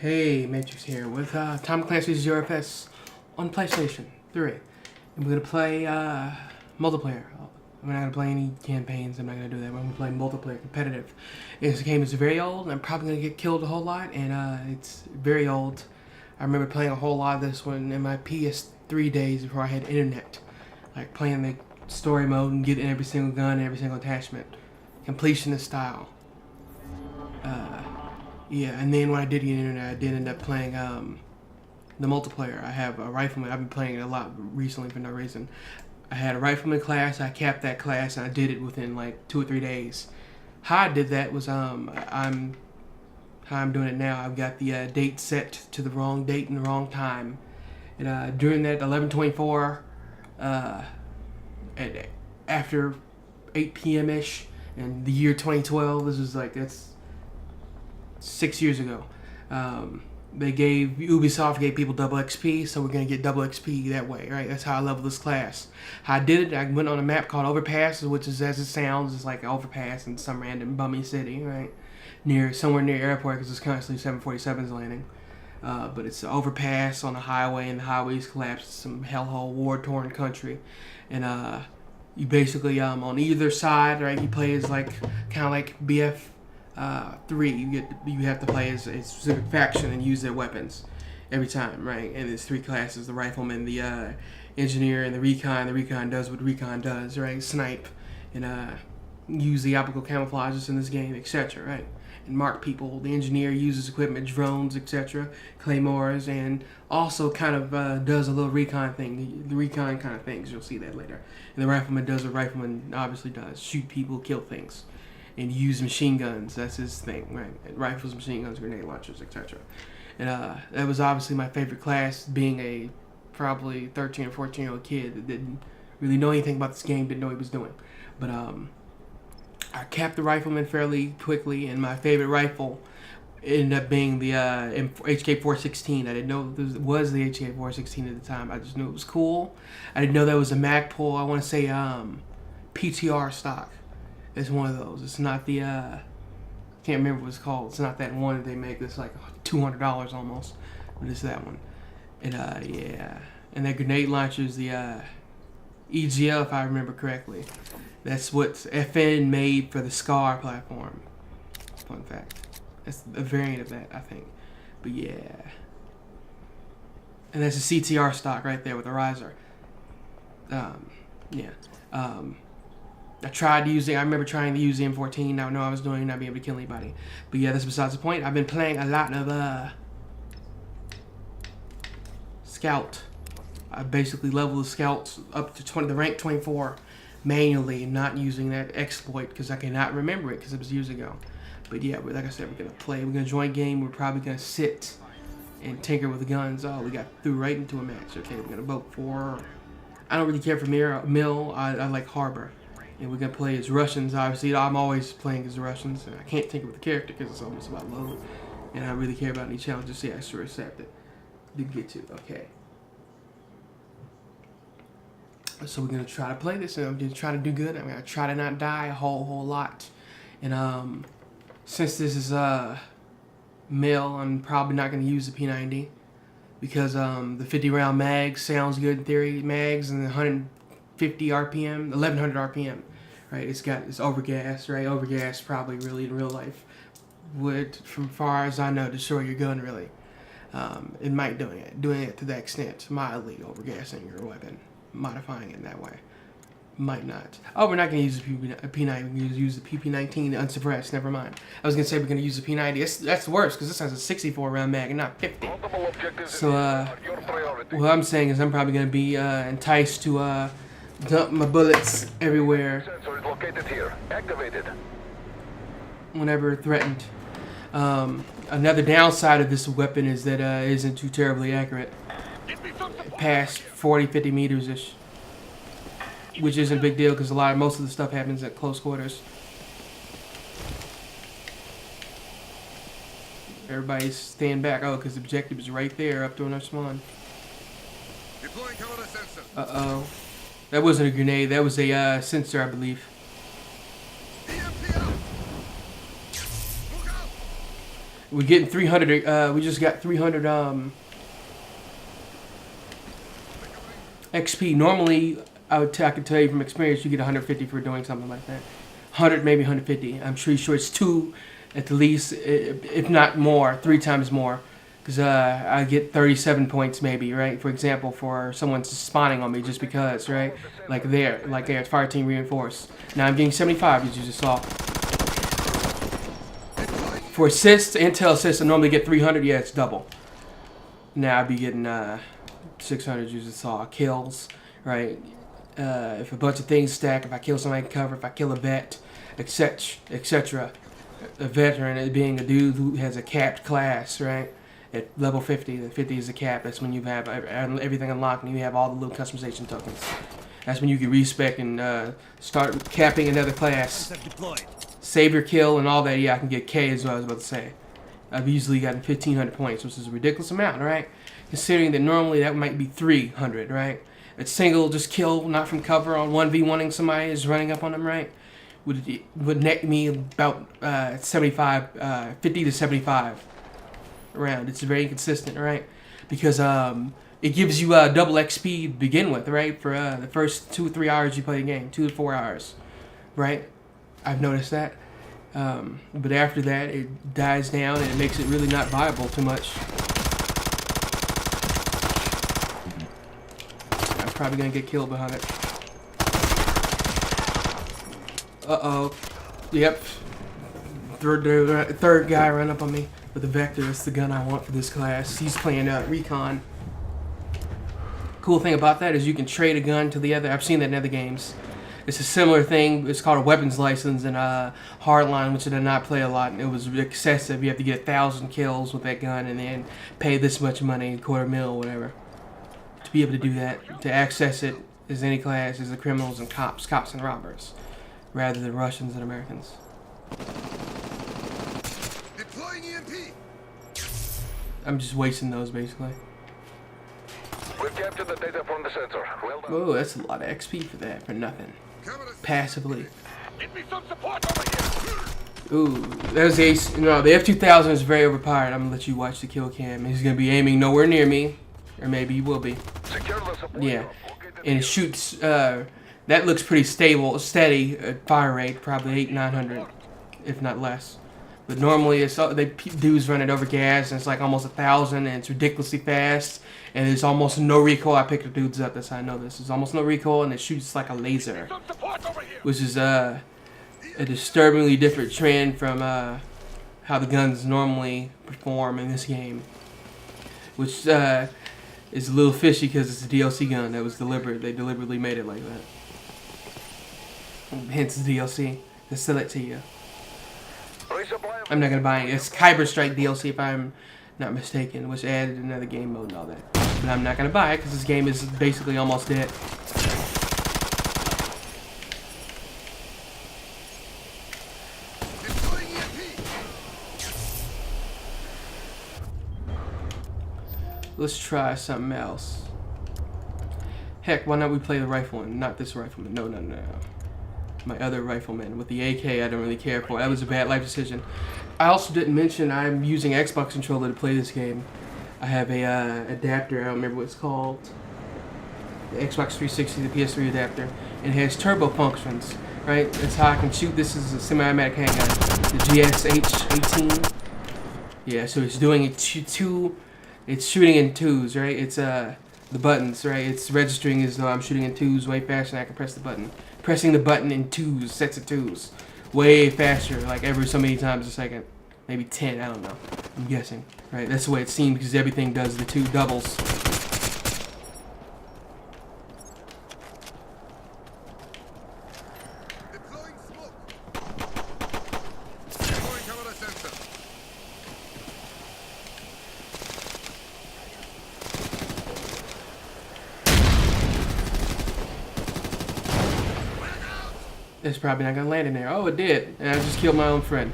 Hey, Matrix here with Tom Clancy's UFS on PlayStation 3. And we're going to play multiplayer. I'm not going to play any campaigns, I'm not going to do that. We're going to play multiplayer, competitive. This game is very old, and I'm probably going to get killed a whole lot, and it's very old. I remember playing a whole lot of this one in my PS3 days before I had internet. Like playing the story mode and getting every single gun and every single attachment. Completionist style. Yeah, and then when I did get internet, I did end up playing the multiplayer. I have a rifleman. I've been playing it a lot recently for no reason. I had a rifleman class. I capped that class, and I did it within like 2 or 3 days. How I did that was how I'm doing it now. I've got the date set to the wrong date and the wrong time. And during that 11:24, after 8 p.m. ish, in the year 2012, this was like that's 6 years ago. Ubisoft gave people double XP, so we're gonna get double XP that way, right? That's how I leveled this class. How I did it, I went on a map called Overpass, which is, as it sounds, it's like an overpass in some random bummy city, right? Somewhere near airport, because it's constantly 747s landing. But it's an overpass on a highway, and the highway's collapsed. Some hellhole, war-torn country, and you basically on either side, right? You play as like kind of like BF. 3, you have to play as a specific faction and use their weapons every time, right? And there's 3 classes: the rifleman, the engineer, and the recon. The recon does what recon does, right? Snipe and use the optical camouflages in this game, etc., right? And mark people. The engineer uses equipment, drones, etc., claymores, and also kind of does a little recon thing. The recon kind of things, you'll see that later. And the rifleman does what rifleman obviously does: shoot people, kill things. And use machine guns. That's his thing, right? Rifles, machine guns, grenade launchers, etc. And that was obviously my favorite class, being a probably 13 or 14-year-old kid that didn't really know anything about this game, didn't know what he was doing. But I capped the rifleman fairly quickly, and my favorite rifle ended up being the HK416. I didn't know it was the HK416 at the time. I just knew it was cool. I didn't know that was a Magpul. I want to say PTR stock. It's one of those. It's not the, can't remember what it's called. It's not that one that they make that's like $200 almost. But it's that one. And, yeah. And that grenade launcher is the, EGL, if I remember correctly. That's what FN made for the SCAR platform. Fun fact. That's a variant of that, I think. But, yeah. And that's a CTR stock right there with a riser. Yeah. I remember trying to use the M14. I know I was doing it, not being able to kill anybody. But yeah, that's besides the point. I've been playing a lot of Scout. I basically leveled the Scouts up to the rank 24 manually, not using that exploit because I cannot remember it because it was years ago. But yeah, like I said, we're gonna play. We're gonna join game. We're probably gonna sit and tinker with the guns. Oh, we got through right into a match. Okay, we're gonna vote for. I don't really care for Mill. I like Harbor. And we're going to play as Russians, obviously. I'm always playing as the Russians. And I can't tinker with the character because it's almost about load. And I don't really care about any challenges. Yeah, I sure accept it. Did get to. Okay. So we're going to try to play this. And I'm going to try to do good. I'm going to try to not die a whole lot. And since this is male, I'm probably not going to use the P90. Because the 50-round mag sounds good in theory. Mags and the 150 RPM, 1100 RPM, right? It's overgas, right? Overgas probably really in real life would, from far as I know, destroy your gun really. It might doing it to that extent, mildly overgassing your weapon, modifying it in that way. Might not. Oh, we're not going to use the P90. We're going to use the PP19 unsuppressed. Never mind. I was going to say we're going to use the P90. That's worse because this has a 64 round mag and not 50. So what I'm saying is I'm probably going to be enticed to dump my bullets everywhere. Sensor is located here. Activated. Whenever threatened. Another downside of this weapon is that it isn't too terribly accurate. Past 40-50 meters ish, which isn't a big deal because most of the stuff happens at close quarters. Everybody's staying back. Oh, because the objective is right there up to our spawn. Uh-oh. That wasn't a grenade. That was a sensor, I believe. We're getting 300. We just got 300 XP. Normally, I can tell you from experience, you get 150 for doing something like that. 100, maybe 150. I'm pretty sure it's 2 at the least, if not more, 3 times more. Because I get 37 points maybe, right? For example, for someone spawning on me just because, right? Like there, it's fire team reinforced. Now I'm getting 75, as you just saw. For assists, intel assists, I normally get 300. Yeah, it's double. Now I'd be getting 600, you just saw. Kills, right? If a bunch of things stack, if I kill somebody in cover, if I kill a vet, etc., etc. A veteran being a dude who has a capped class, right? At level 50, the 50 is the cap. That's when you have everything unlocked and you have all the little customization tokens. That's when you can respec and start capping another class. Savior kill and all that. Yeah, I can get K as well, I was about to say. I've usually gotten 1,500 points, which is a ridiculous amount, right? Considering that normally that might be 300, right? A single just kill, not from cover, on 1v1ing somebody is running up on them, right? Would net me about 75, 50 to 75 around. It's very inconsistent, right? Because it gives you double XP to begin with, right? For the first 2 or 3 hours you play the game, 2 to 4 hours, right? I've noticed that. But after that, it dies down and it makes it really not viable too much. I'm probably gonna get killed behind it. Uh-oh. Yep. Third guy ran up on me with a Vector. It's the gun I want for this class. He's playing Recon. Cool thing about that is you can trade a gun to the other. I've seen that in other games. It's a similar thing. It's called a weapons license in Hardline, which I did not play a lot. And it was excessive. You have to get 1,000 kills with that gun and then pay this much money, $250,000, whatever, to be able to do that. To access it as any class as the criminals and cops and robbers, rather than Russians and Americans. Deploying EMP. I'm just wasting those basically. We've captured the data from the sensor. Well done. Oh, that's a lot of XP for that, for nothing. Passively. Give me some support over here. Ooh, that was ace. No, the F2000 is very overpowered. I'm gonna let you watch the kill cam. He's gonna be aiming nowhere near me, or maybe he will be. Secure the support. Yeah, and it shoots. That looks pretty stable, steady fire rate, probably 800-900, if not less. But normally, it's dudes running over gas, and it's like almost 1,000, and it's ridiculously fast, and there's almost no recoil. I picked the dudes up. That's how I know this. There's almost no recoil, and it shoots like a laser, which is a disturbingly different trend from how the guns normally perform in this game, which is a little fishy because it's a DLC gun that was deliberate. They deliberately made it like that. Hence the DLC. They sell it to you. I'm not gonna buy it. It's Kyber Strike DLC if I'm not mistaken, which added another game mode and all that. But I'm not gonna buy it because this game is basically almost dead. Let's try something else. Heck, why not we play the rifleman? Not this rifleman. No. My other rifleman with the AK I don't really care for. That was a bad life decision. I also didn't mention I'm using Xbox controller to play this game. I have a adapter, I don't remember what it's called. The Xbox 360, the PS3 adapter. And it has turbo functions, right? That's how I can shoot. This is a semi-automatic handgun. The GSH-18. Yeah, so it's doing it it's shooting in twos, right? It's the buttons, right? It's registering as though I'm shooting in twos way faster than I can press the button. Pressing the button in twos, sets of twos, way faster, like every so many times a second, maybe 10, I don't know, I'm guessing, right? That's the way it seems because everything does the 2 doubles. Deploying smoke. Deploying camera sensor. It's probably not gonna land in there. Oh, it did. And I just killed my own friend.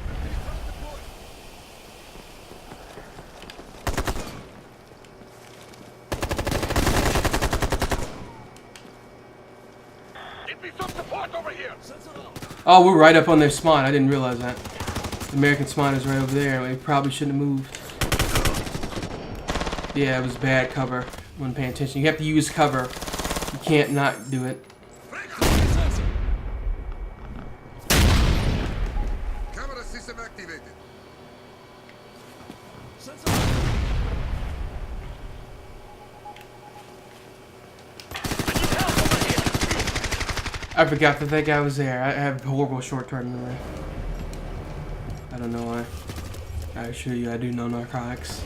Give me some support over here. Oh, we're right up on their spawn. I didn't realize that. The American spawn is right over there. We probably shouldn't have moved. Yeah, it was bad cover. Wasn't paying attention. You have to use cover. You can't not do it. Camera system activated. I forgot that that guy was there. I have horrible short-term memory. I don't know why. I assure you, I do know narcotics.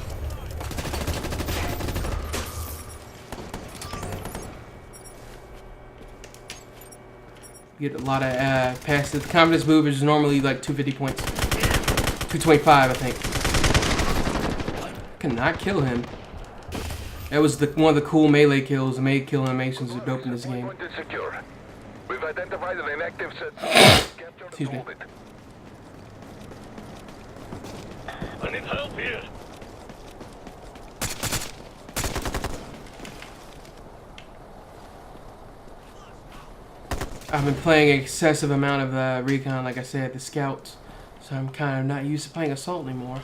Get a lot of passes. The confidence move is normally like 250 points. 225, I think. Cannot kill him. That was one of the cool melee kills. The melee kill animations are dope in this game. Point is secure. We've identified an inactive set. Excuse me. I need help here. I've been playing an excessive amount of Recon, like I said, the Scouts. So I'm kind of not used to playing Assault anymore.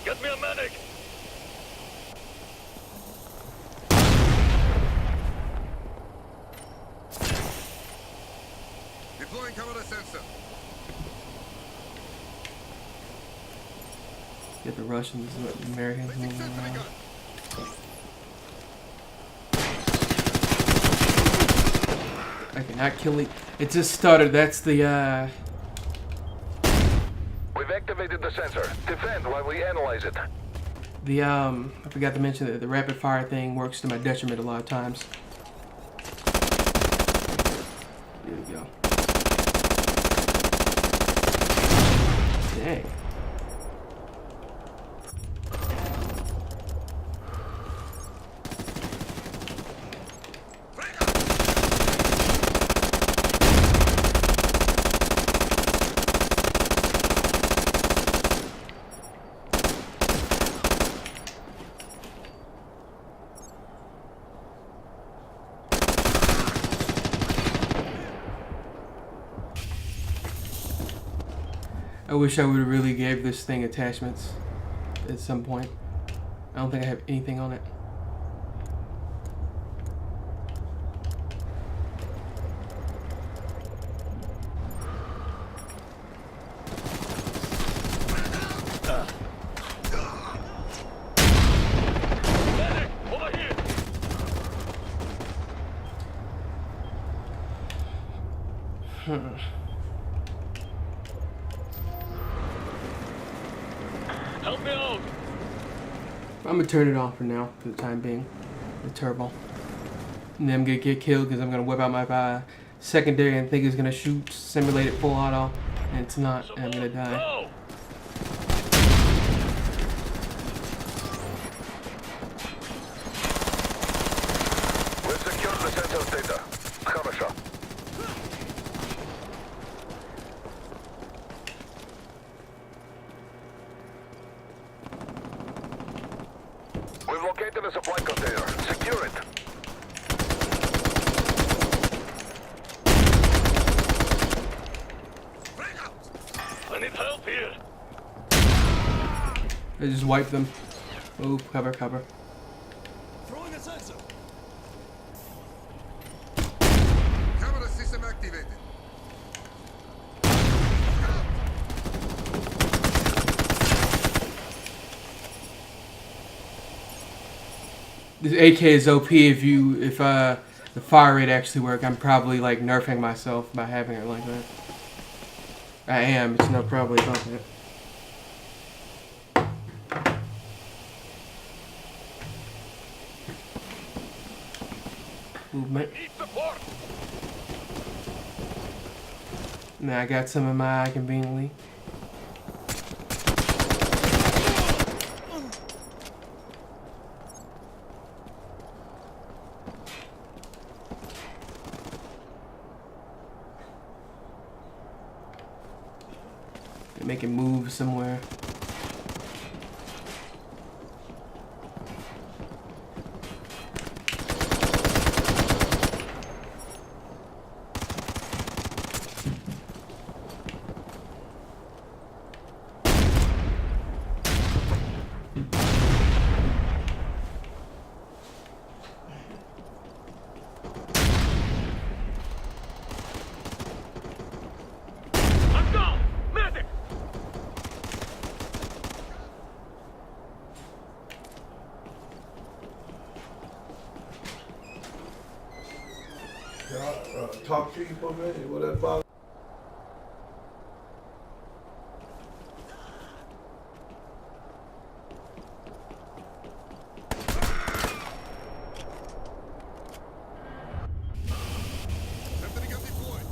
Get me a medic. Deploying camera sensor. Get the Russians, the Americans Basic moving sentry around. gun. I cannot kill it. It just stuttered. That's the We've activated the sensor. Defend while we analyze it. I forgot to mention that the rapid fire thing works to my detriment a lot of times. There we go. Dang. I wish I would have really gave this thing attachments at some point. I don't think I have anything on it. Medic, over here. Help me out. I'm gonna turn it off for now, for the time being. The turbo. And then I'm gonna get killed because I'm gonna whip out my secondary and think it's gonna shoot, simulate it full auto, and it's not, and I'm gonna die. Go. We've secured the sensor's data. Хорошо. We've located a supply container. Secure it. I need help here. I just wiped them. Oh, cover, cover. Throwing a sensor. Camera system activated. This AK is OP if the fire rate actually work. I'm probably like nerfing myself by having it like that. I am. It's not probably about that. Movement. Need support. Now I got some in my eye conveniently. Make it move somewhere. Talk to you for a minute, whatever. Sentry gun deployed.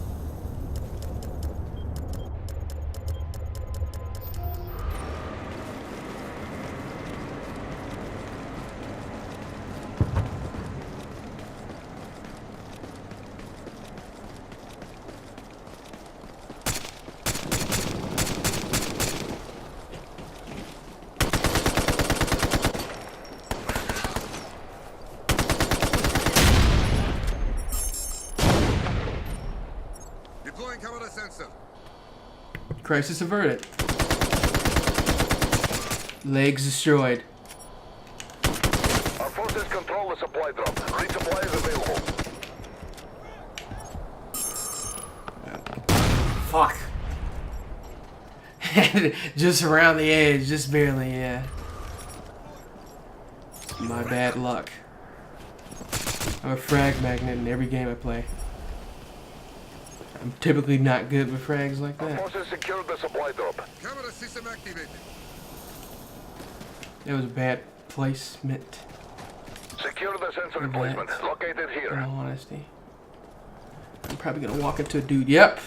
Deploying camera sensor. Crisis averted. Legs destroyed. Our forces control the supply drop. Resupply is available. Fuck. Just around the edge, just barely, yeah. My bad luck. I'm a frag magnet in every game I play. I'm typically not good with frags like Our that. forces secured the supply drop. Camera system activated. That was a bad placement, Secure the sensor Okay. replacement. Located in here. all honesty. I'm probably gonna walk into a dude. Yep.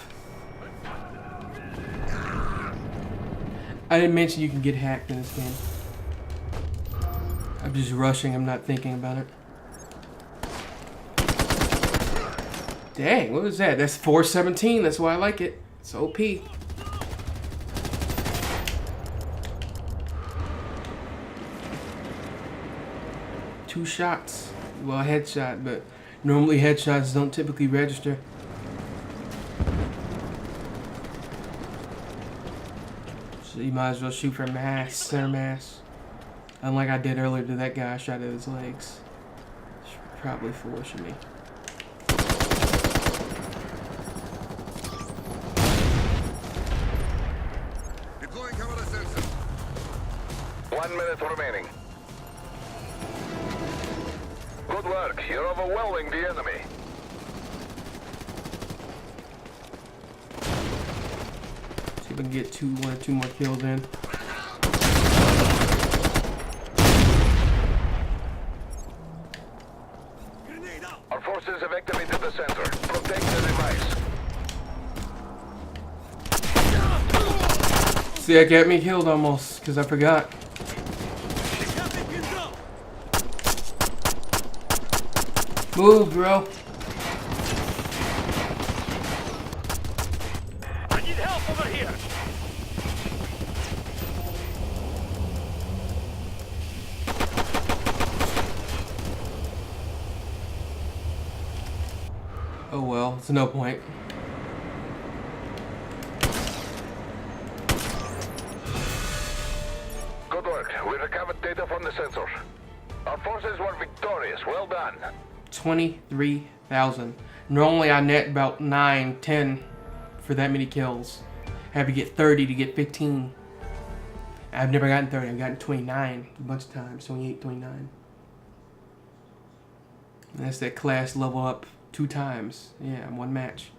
I didn't mention you can get hacked in this game. I'm just rushing, I'm not thinking about it. Dang, what was that? That's 417, that's why I like it. It's OP. 2 shots. Well, a headshot, but normally headshots don't typically register. So you might as well shoot for mass, center mass. Unlike I did earlier to that guy, I shot at his legs. Should probably force me. Deploying camera sensor. 1 minute remaining. Good work. You're overwhelming the enemy. See if we can get 1 or 2 more kills in. Our forces have activated the sensor. Protect the device. See, that got me killed almost, because I forgot. Move, bro. I need help over here. Oh well, it's no point. Good work. We recovered data from the sensor. Our forces were victorious. Well done. 23,000. Normally I net about 9, 10 for that many kills. I have to get 30 to get 15. I've never gotten 30. I've gotten 29 a bunch of times. 28, 29. And that's that class level up 2 times. Yeah, in 1 match.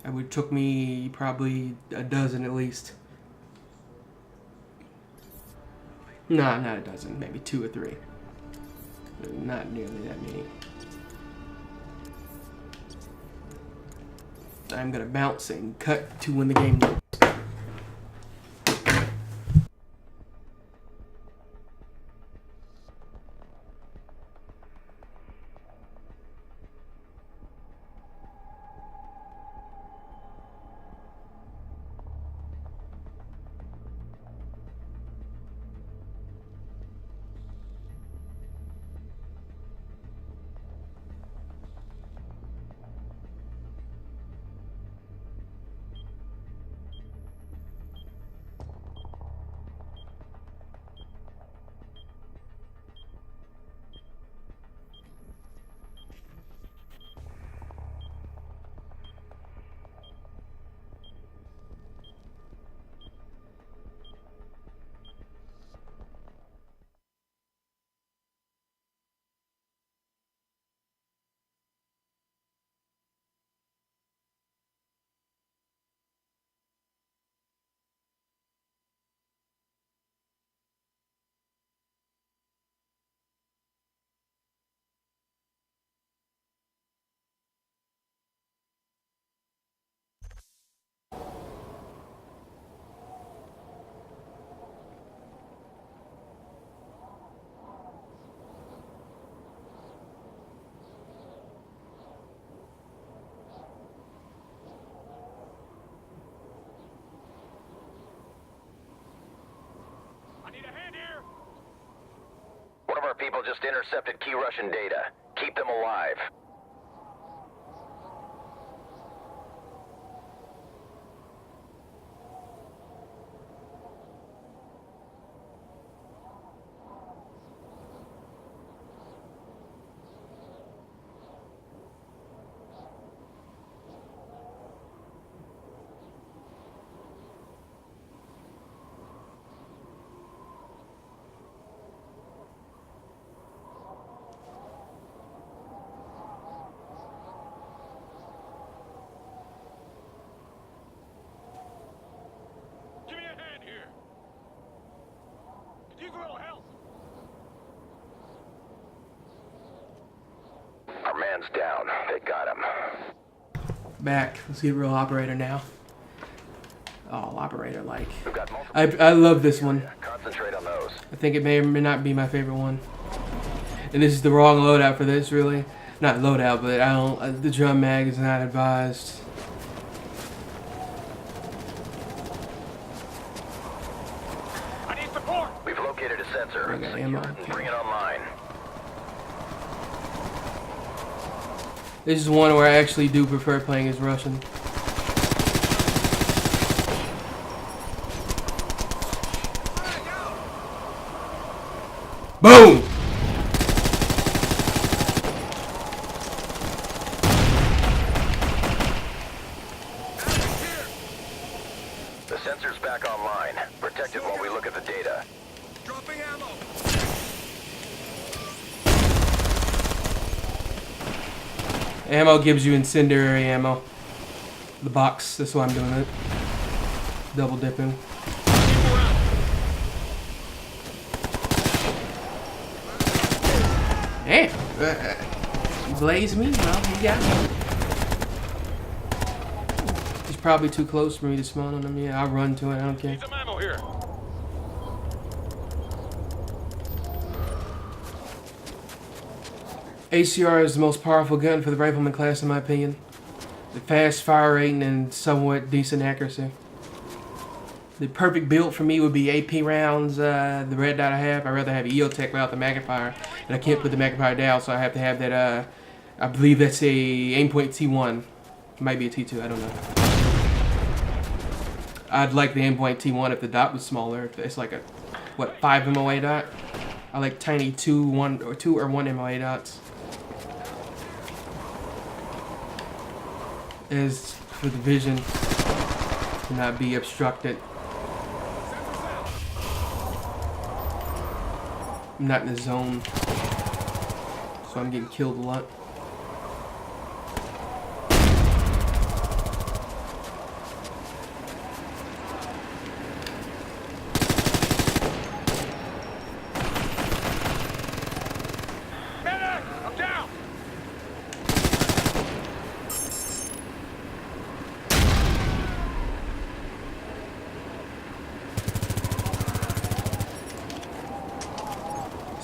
It would took me probably a dozen at least. Nah, not a dozen. Maybe 2 or 3. Not nearly that many. I'm gonna bounce and cut to when the game loads. One of our people just intercepted key Russian data. Keep them alive. Our man's down. They got him. Back. Let's get real operator now. Oh, operator like. We've got multiple. I love this one. Concentrate on those. I think it may or may not be my favorite one. And this is the wrong loadout for this, really. Not loadout, but I don't. The drum mag is not advised. I need support. We've located a sensor. I got ammo. Bring it online. This is one where I actually do prefer playing as Russian. Boom! The sensor's back online. Protect it while we look at the data. Dropping ammo. Ammo gives you incendiary ammo. The box, that's why I'm doing it. Double dipping. Damn! You blaze me? Well, you got me. He's probably too close for me to spawn on him. Yeah, I'll run to it, I don't care. Some ammo here. ACR is the most powerful gun for the rifleman class in my opinion. The fast fire rate and somewhat decent accuracy. The perfect build for me would be AP rounds, the red dot I have. I'd rather have EOTech without the magnifier. And I can't put the magnifier down, so I have to have that, I believe that's a aimpoint T1. It might be a T2, I don't know. I'd like the aimpoint T1 if the dot was smaller. If it's like a, what, 5 MOA dot? I like tiny 2 or 1 MOA dots. As for the vision to not be obstructed. I'm not in the zone, so I'm getting killed a lot.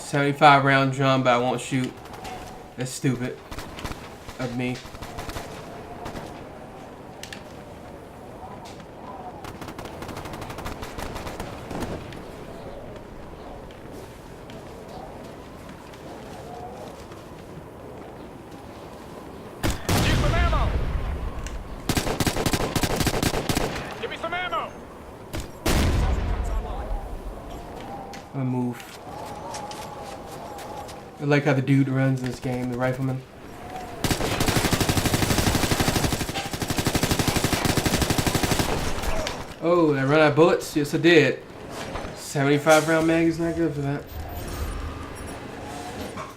75 round drum, but I won't shoot. That's stupid of me. I'm gonna move. I like how the dude runs this game, the rifleman. Oh, did I run out of bullets? Yes, I did. 75 round mag is not good for that.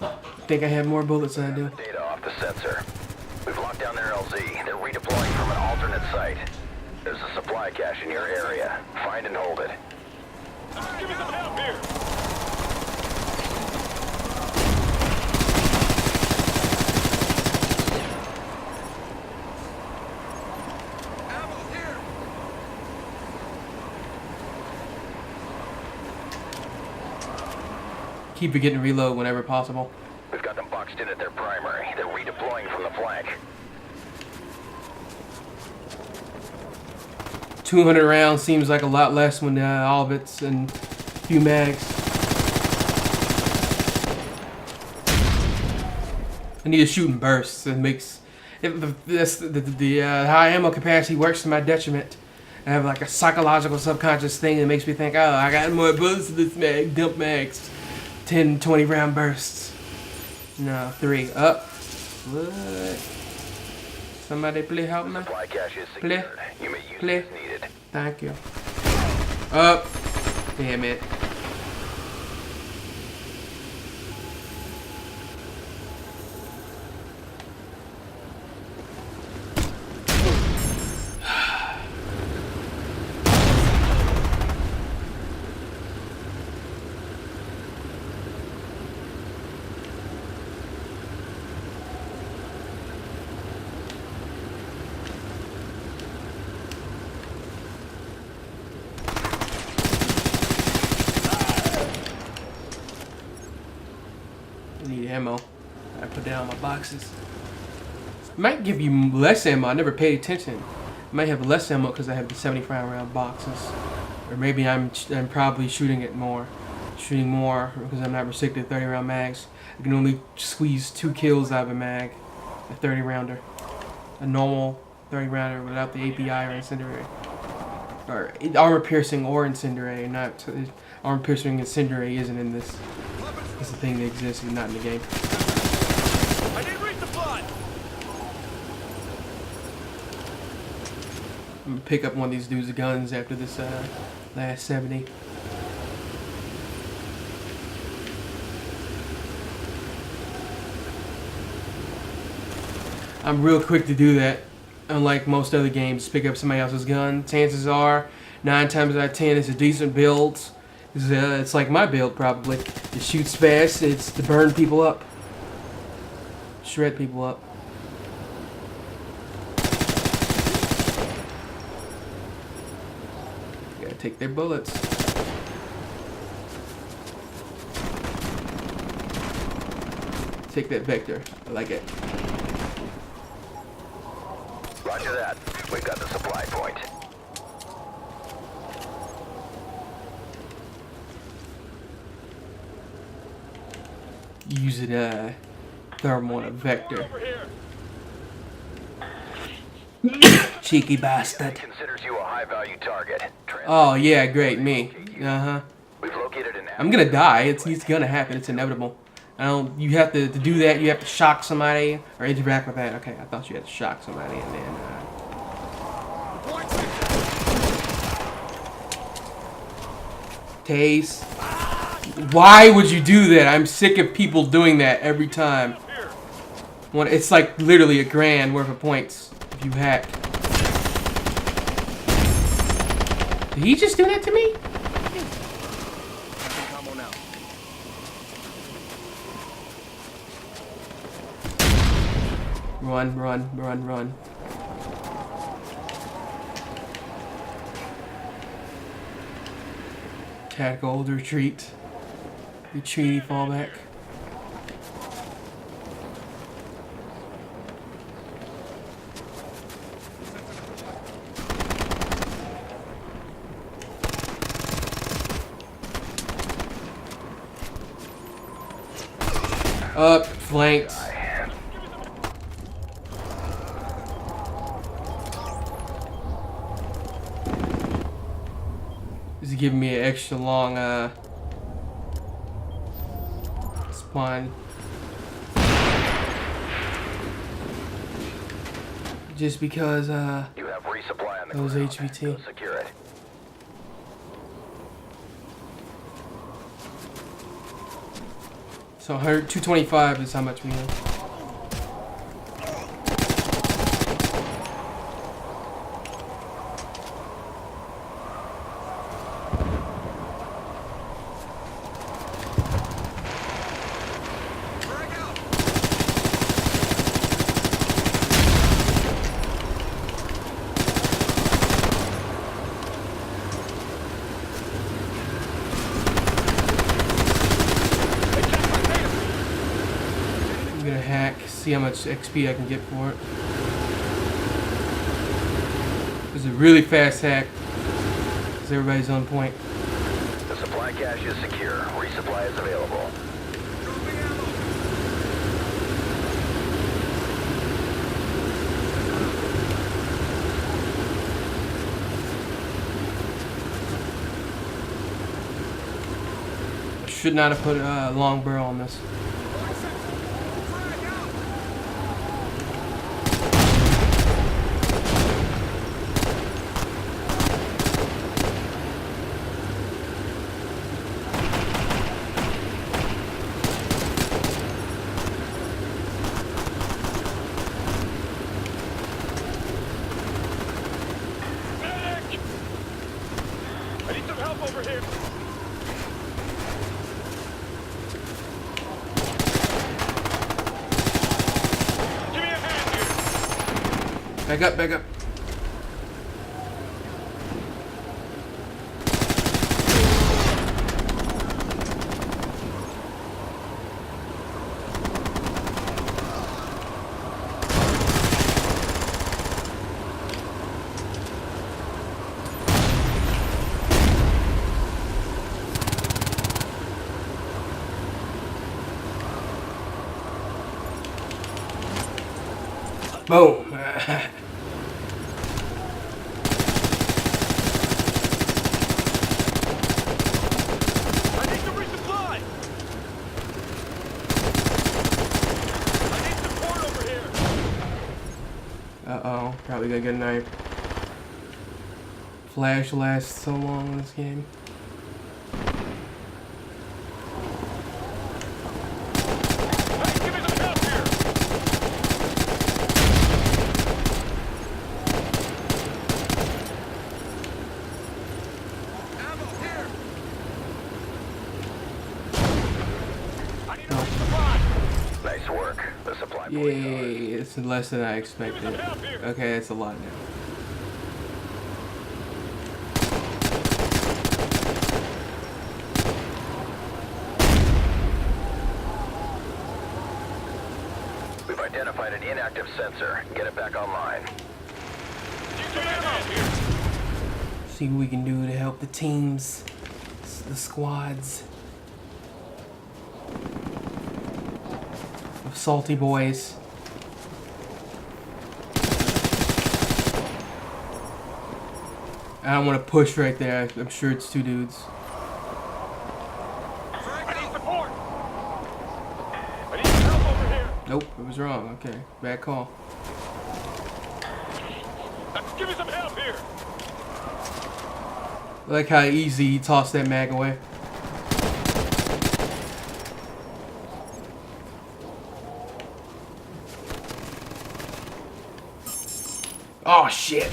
I think I have more bullets than I do. Data off the sensor. We've locked down their LZ. They're redeploying from an alternate site. There's a supply cache in your area. Find and hold it. Give me some help here. Ammo here. Keep forgetting to reload whenever possible. We've got them boxed in at their primary. They're redeploying from the flank. 200 rounds seems like a lot less when all of it's in a few mags. I need to shoot in bursts. It makes the high ammo capacity works to my detriment. I have like a psychological subconscious thing that makes me think, oh, I got more bullets in this mag. Dump mags. 10, 20 round bursts. No, 3. Up. What? Somebody please help me. Supply cache is Play. secured. You may use Play. it as needed. Thank you. Up. Damn it. I need ammo. I put that on my boxes. Might give you less ammo. I never paid attention. Might have less ammo because I have the 75 round boxes, or maybe I'm probably shooting it more, shooting more because I'm not restricted to 30 round mags. I can only squeeze 2 kills out of a mag, a 30 rounder, a normal 30 rounder without the API or incendiary, or armor piercing or incendiary. Not armor piercing incendiary isn't in this. It's a thing that exists, but not in the game. I didn't reach the flood. I'm gonna pick up one of these dudes' guns after this last 70. I'm real quick to do that. Unlike most other games, pick up somebody else's gun. Chances are, 9 times out of 10, it's a decent build. It's like my build, probably. It shoots fast. It's to burn people up. Shred people up. Gotta take their bullets. Take that vector. I like it. Roger that. We've got the supply point. Use it, thermal on a vector. Over here. Cheeky bastard. Considers you a high-value target. Oh yeah, great, me. Uh-huh. We've located an. I'm gonna die. It's gonna happen. It's inevitable. I don't. You have to do that. You have to shock somebody or interact with that. Okay, I thought you had to shock somebody and then. Tase. Why would you do that? I'm sick of people doing that every time. It's like literally $1,000 worth of points if you hack. Did he just do that to me? Run, run, run, run. Tactical retreat. Retreaty fallback. Up, flanked. This is giving me an extra long spawn. Just because You have resupply on the those ground. HVT. Go secure it. So 225 is how much we have. Frag out! I'm gonna hack, see how much XP I can get for it. It's a really fast hack, because everybody's on point. The supply cache is secure. Resupply is available. Dropping ammo! Should not have put a long barrel on this. Frag out! Medic! I need some help over here. Give me a hand here. Back up, back up. Boom. I need to resupply. I need support over here. Uh-oh, probably gonna get a knife. Flash lasts so long in this game. Hey, give me some help here. Ammo here! I need a resupply. Nice work. The supply point. Yay, it's less than I expected. Give me some help here. Okay, that's a lot now. We've identified an inactive sensor. Get it back online. Give me a hand here. See what we can do to help the teams, the squads of salty boys. I don't want to push right there. I'm sure it's two dudes. Frag I need out! support. I need some help over here. Nope, it was wrong. Okay, bad call. Give me some help here. I like how easy he tossed that mag away. Oh shit.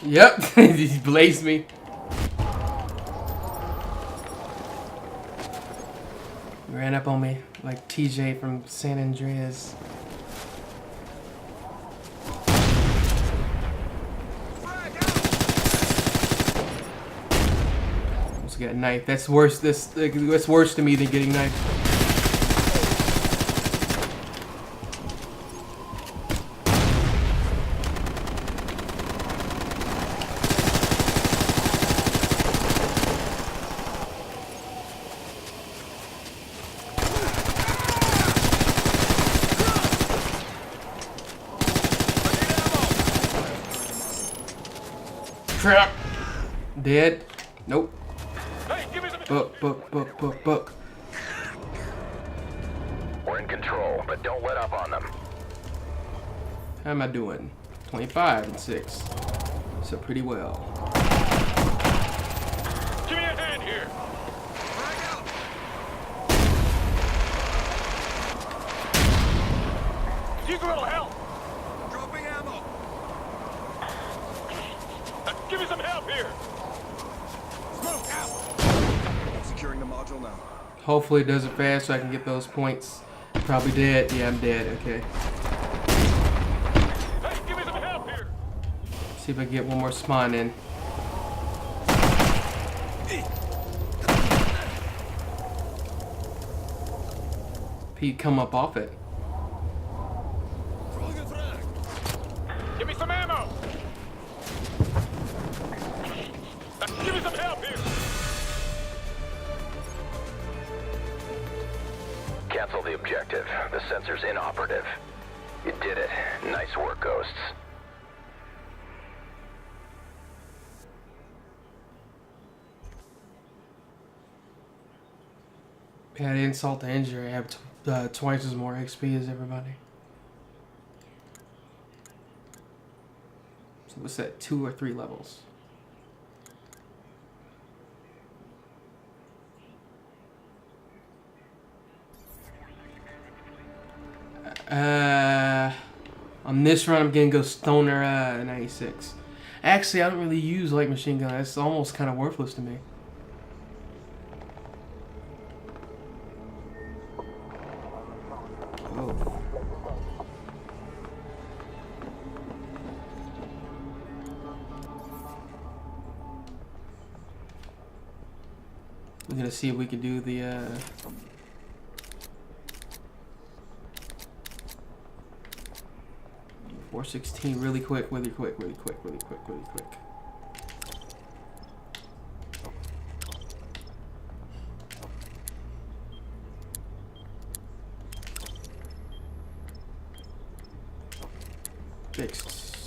Yep, he blazed me. Ran up on me like TJ from San Andreas. Frag out! almost got knifed. That's worse. That's worse to me than getting knifed. Crap. Dead. Nope. Hey, give me some. Book. We're in control, but don't let up on them. How am I doing? 25 and 6. So pretty well. Give me a hand here. Use a little help. Dropping ammo. Give me some help here. Smoke out. Securing the module now. Hopefully it does it fast so I can get those points. Probably dead. Yeah, I'm dead. Okay. Hey, give me some help here. See if I can get one more spawn in. Pete, come up off it. Throwing a frag. Give me some ammo. Give me some help here. Cancel the objective. The sensor's inoperative. You did it. Nice work, Ghosts. Add insult to injury. I have twice as more XP as everybody. So what's that? 2 or 3 levels? On this run, I'm gonna go Stoner 96. Actually, I don't really use light machine gun. It's almost kind of worthless to me. Oh. We're gonna see if we can do the 416 really quick. Fixed.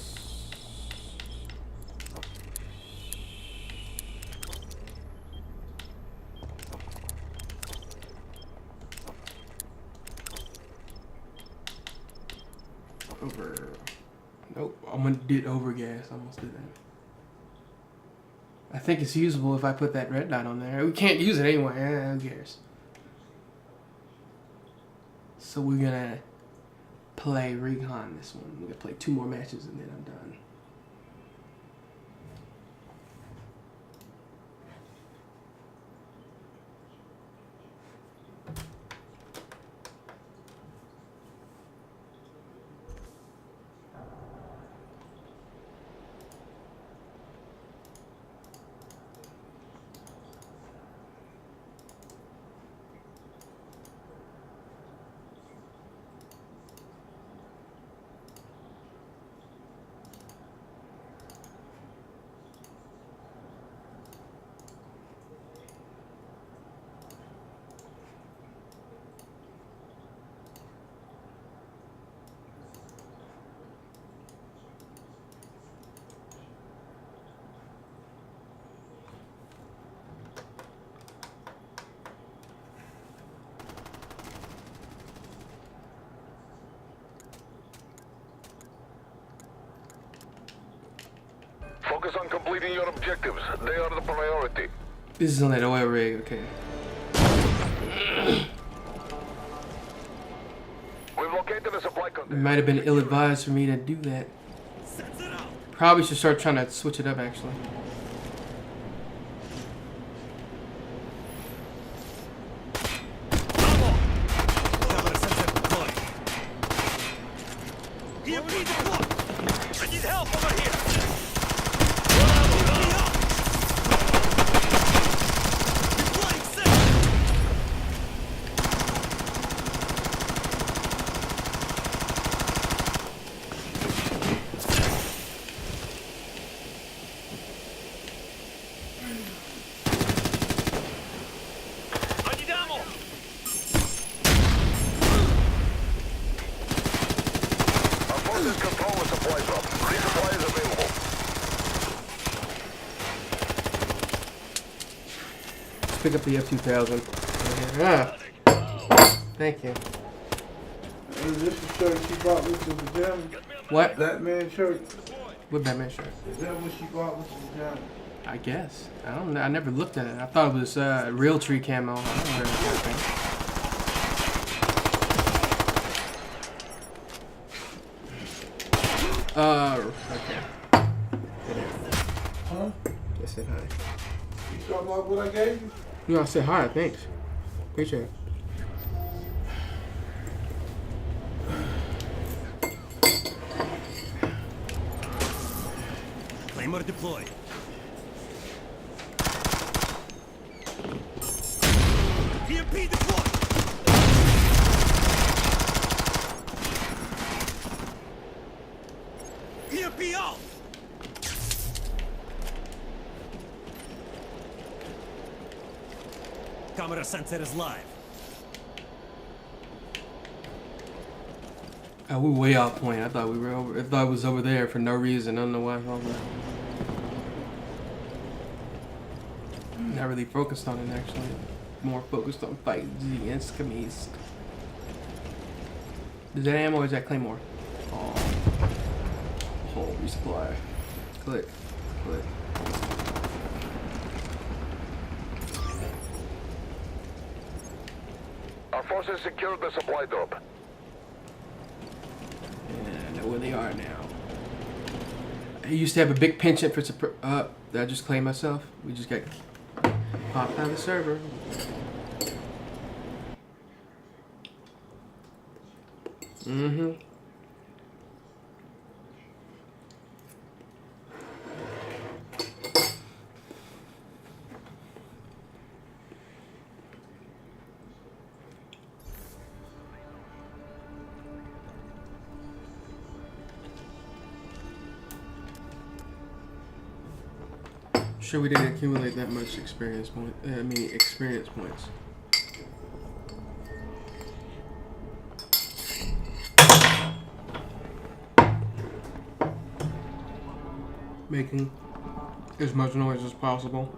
Over. Nope, I'm gonna do over gas. I almost did that. I think it's usable if I put that red dot on there. We can't use it anyway. Who cares? So we're gonna play Recon this one. We're gonna play 2 more matches and then I'm done. Focus on completing your objectives. They are the priority. This is on that oil rig, okay. We've located a supply It container. might have been ill-advised for me to do that. Probably should start trying to switch it up, actually. I need help over here. supply drop. Resupply is available. Let's pick up the F-2000. Ah. Thank you. Is this the shirt she bought with the pajama? What? Batman shirt? What Batman shirt? Is that what she bought with the pajama? I guess. I don't know. I never looked at it. I thought it was real tree camo. I don't know that kind of thing. Okay. Huh? I said hi. You talking about what I gave you? No, I said hi. Thanks. Appreciate it. Claymore deployed. EMP deployed. EMP off. Camera sensor is live. Oh, we're way off point. I thought we were over. I thought it was over there for no reason. I don't know why it's over there. Not really focused on it actually. More focused on fighting against Kamis. Is that ammo or is that Claymore? Oh, resupply. Click. Our forces secured the supply drop. Yeah, I know where they are now. I used to have a big penchant for did I just claim myself? We just got popped out of the server. Mm-hmm. Sure, we didn't accumulate that much experience points. Making as much noise as possible.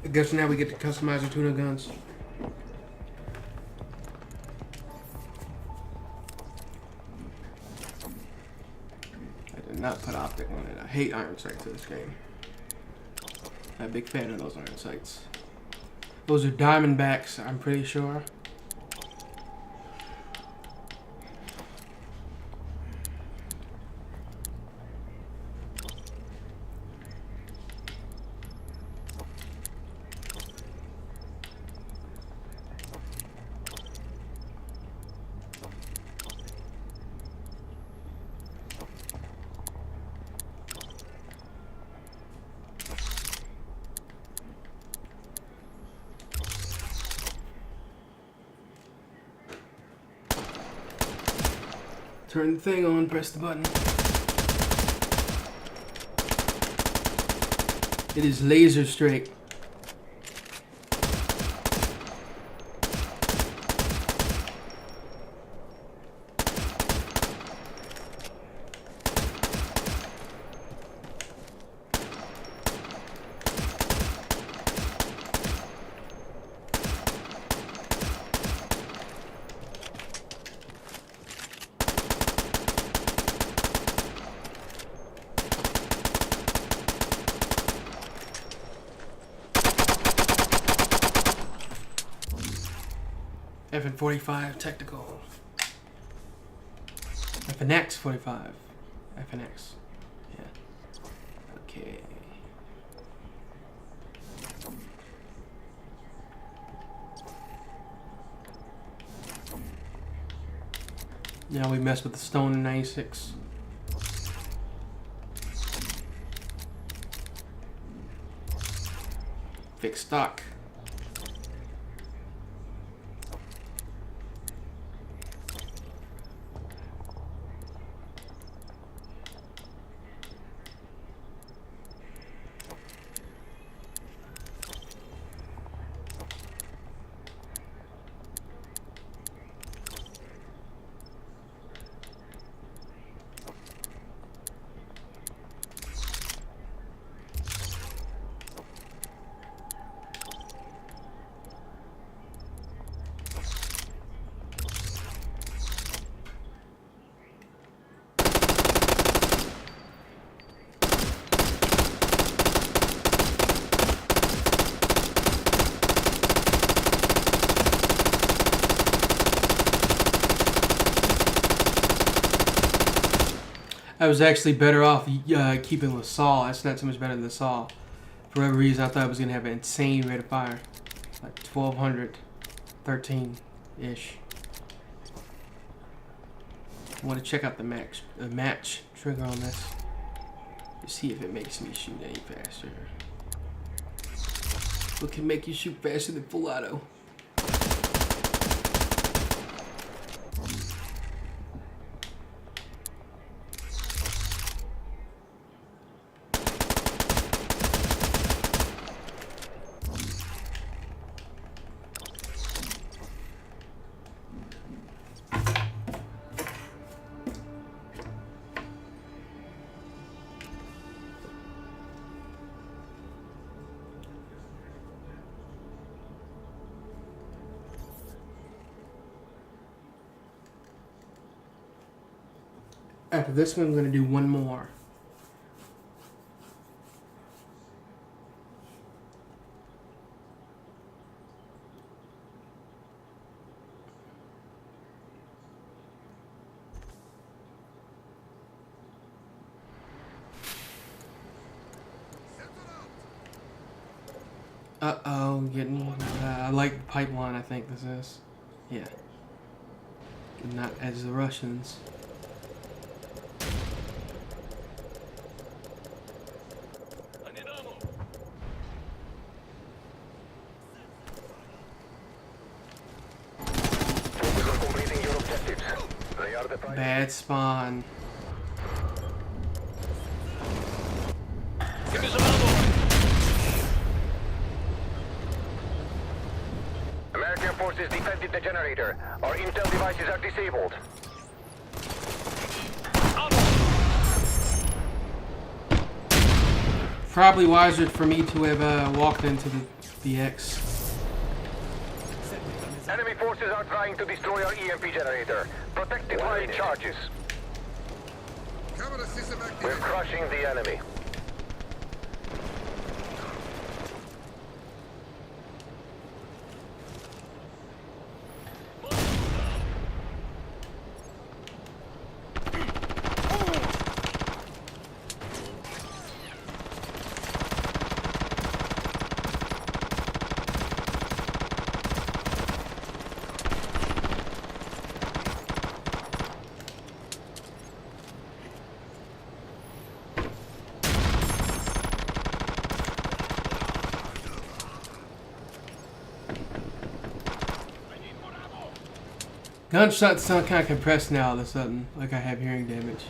I guess now we get to customize our tuna guns. I did not put optic on it. I hate iron sights in this game. I'm a big fan of those iron sights. Those are Diamondbacks, I'm pretty sure. Turn the thing on, press the button. It is laser straight. FN45 technical. FNX 45. FNX. Yeah. Okay. Now we mess with the stone in 96. Fix stock. I was actually better off keeping the saw. It's not so much better than the saw. For whatever reason, I thought I was gonna have an insane rate of fire, like 1200, 13-ish. I want to check out the match trigger on this to see if it makes me shoot any faster. What can make you shoot faster than full auto? After this one, I'm going to do one more. Uh-oh, getting... I like the pipeline, I think this is. Yeah. Not as the Russians. Focus on completing your objectives. They are the priority. Bad spawn. Give me some ammo. American forces defended the generator. Our intel devices are disabled. Probably wiser for me to have walked into the X. Enemy forces are trying to destroy our EMP generator. Protect it while it charges. We're crushing the enemy. Gunshots sound kind of compressed now all of a sudden, like I have hearing damage.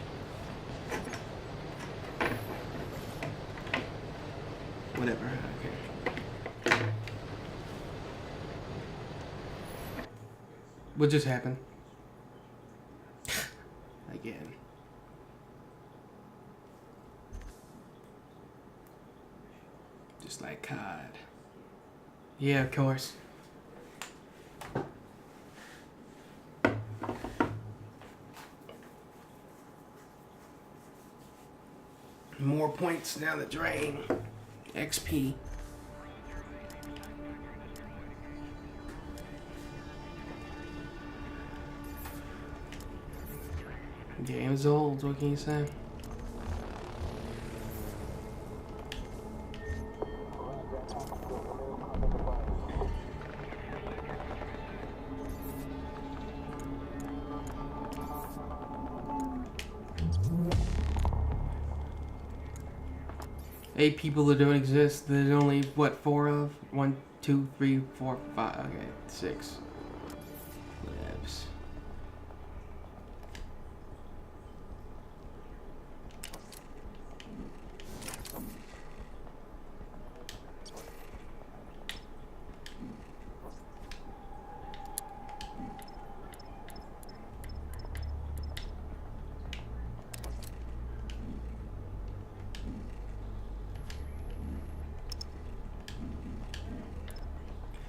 Whatever, okay. What just happened? Again. Just like COD. Yeah, of course. More points down the drain. XP. Game is old, what can you say? Eight people that don't exist. There's only what, 4 of? 1, 2, 3, 4, 5. Okay, 6. Whatevs.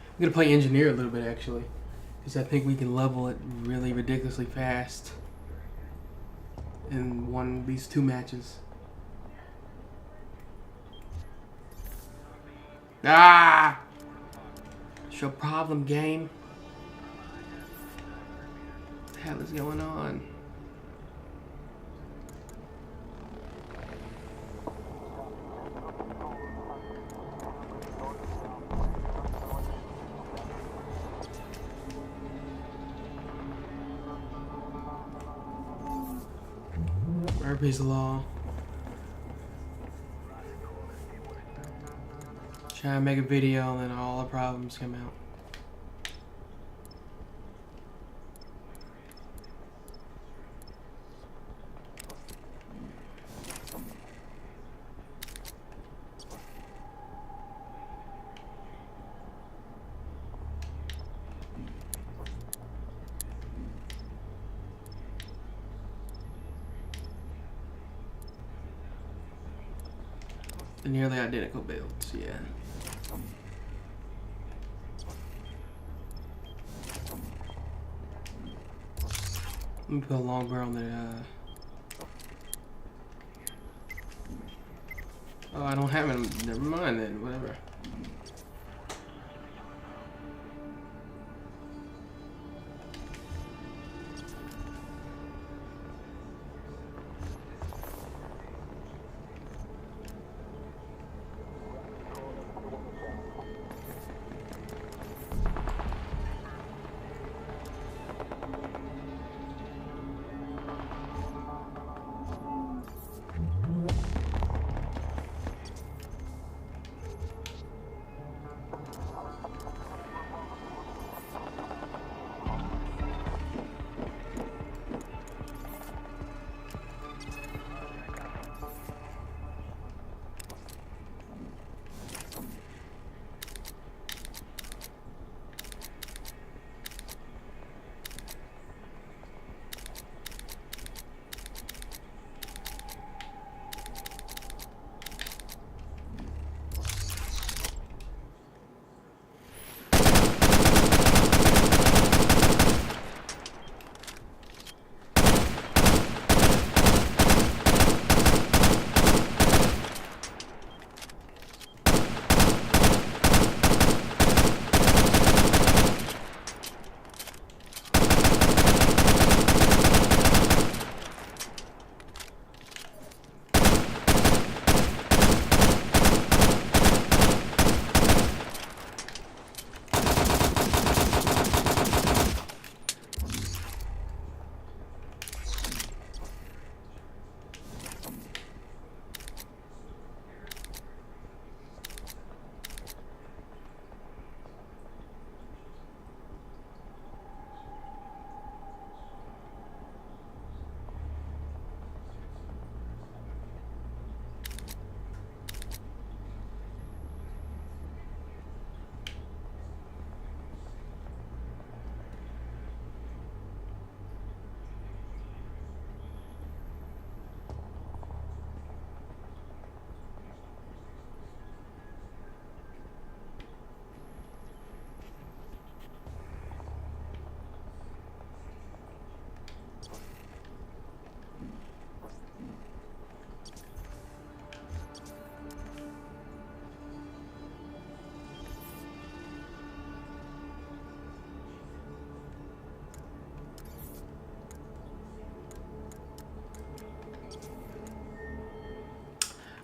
I'm gonna play engineer a little bit actually, because I think we can level it really ridiculously fast in these 2 matches. Ah! It's your problem, game. What the hell is going on? a piece of law. Try to make a video and then all the problems come out. The nearly identical builds, yeah. Let me put a long barrel on the oh, I don't have it. Never mind then, whatever.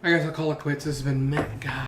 I guess I'll call it quits. This has been Matt. God.